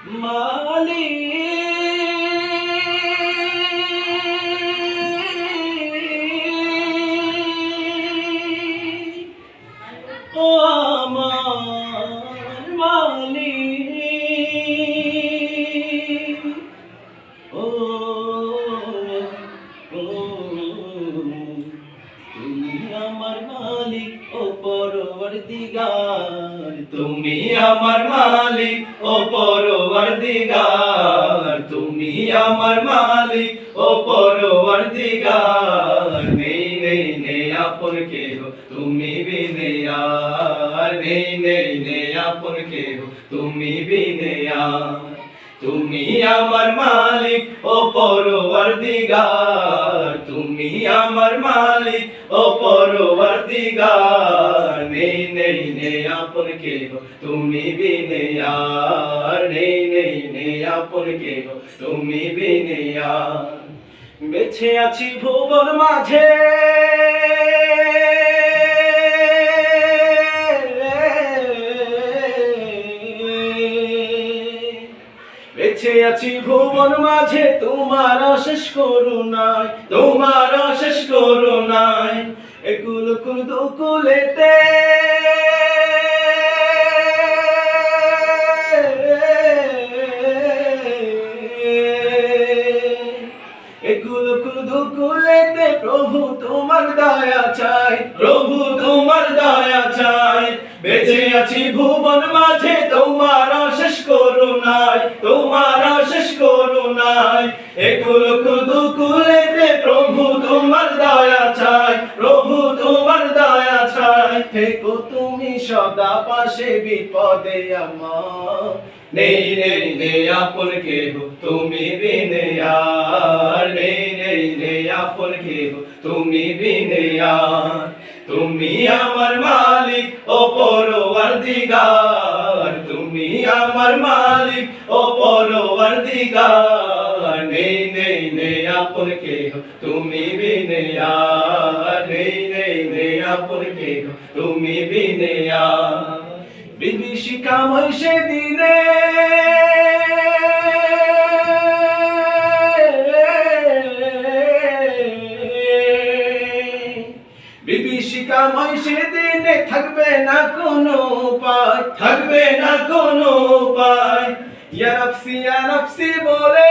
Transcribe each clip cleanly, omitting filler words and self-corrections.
মালিক ও আমার মালিক ও তুমি আমার মালিক ও পরওয়ারদিগার, তুমি আমার মালিক ও পরওয়ারদিগার, তুমি আমার মালিক ও পরওয়ারদিগার। নেই নেই নেই আপন কেহ তুমি বিনে আর, নেই নেই নেই আপন কেহ তুমি বিনে আর। তুমি আমার মালিক ও পরওয়ারদিগার, তুমি আমার মালিক ও পরওয়ারদিগার। নেই নেই নেই আপন কেহ তুমি বিনে আর, নেই নেই নেই আপন কেহ তুমি বিনে আর। বেঁচে আছি ভুবন মাঝে বেঁচে আছি ভুবন মাঝে তোমার অশেষ করুণায়, তোমার অশেষ করুণায়। একুল কুল দুকুলেতে একুল কুল দুকুলেতে প্রভু তোমার দয়া চাই, প্রভু তোমার দয়া চাই। বেঁচে আছি ভুবন মাঝে তোমার অশেষ করুণায়, তোমার অশেষ করুণায়। একুল কুল দুকুলেতে প্রভু তোমার দয়া চাই, প্রভু তোমার দয়া চাই। থেকো তুমি সদা পাশে বিপদে আমার, নেই নেই নেই আপন কেহ তুমি বিনে আর, নেই নেই নেই আপন কেহ তুমি বিনে আর। তুমি আমার মালিক ও পরওয়ারদিগার, তুমি আমার মালিক ও পরওয়ারদিগার। নেই নেই নেই আপন কেহ তুমি বিনে আর, নেই নেই নেই আপন কেহ তুমি বিনে আর। বিভীষিকাময় সেদিনে বিভীষিকাময় সেদিনে থাকবে না কোনো উপায়, থাকবে না কোনো উপায়। ইয়া নফসি বলে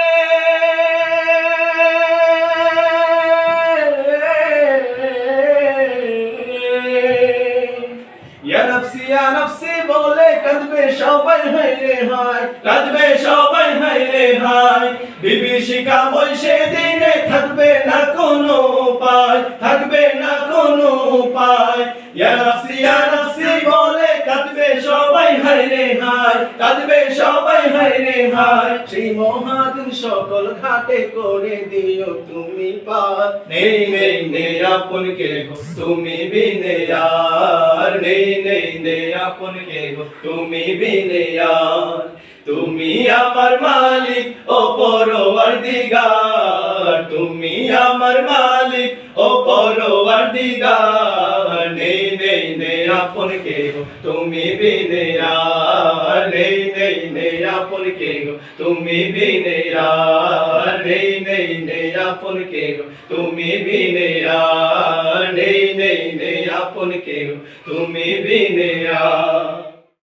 ইয়া নফসি বলে কাঁদবে সবাই হায়রে হায়, কাঁদবে সবাই হায়রে হায়। বিভীষিকাময় সেদিনে থাকবে না কোনো উপায়, থাকবে না কোনো উপায়। ইয়া নফসি বলে কাঁদবে সবাই হায়রে হায়, কাঁদবে সবাই হায়রে হায়। সেই মহাদিন সকল ঘাটে করে দিও তুমি পার, নেই নেই নেই আপন কেহ তুমি বিনে আর, নেই নেই নেই আপন কেহ তুমি বিনে আর। তুমি আমার মালিক ও পরওয়ারদিগার, তুমি আমার মালিক ও পরওয়ারদিগার। নেই নেই নেই আপন কেহ তুমি বিনে আর, নেই নেই নেই আপন কেহ তুমি বিনে আর, নেই নেই নেই আপন কেহ তুমি বিনে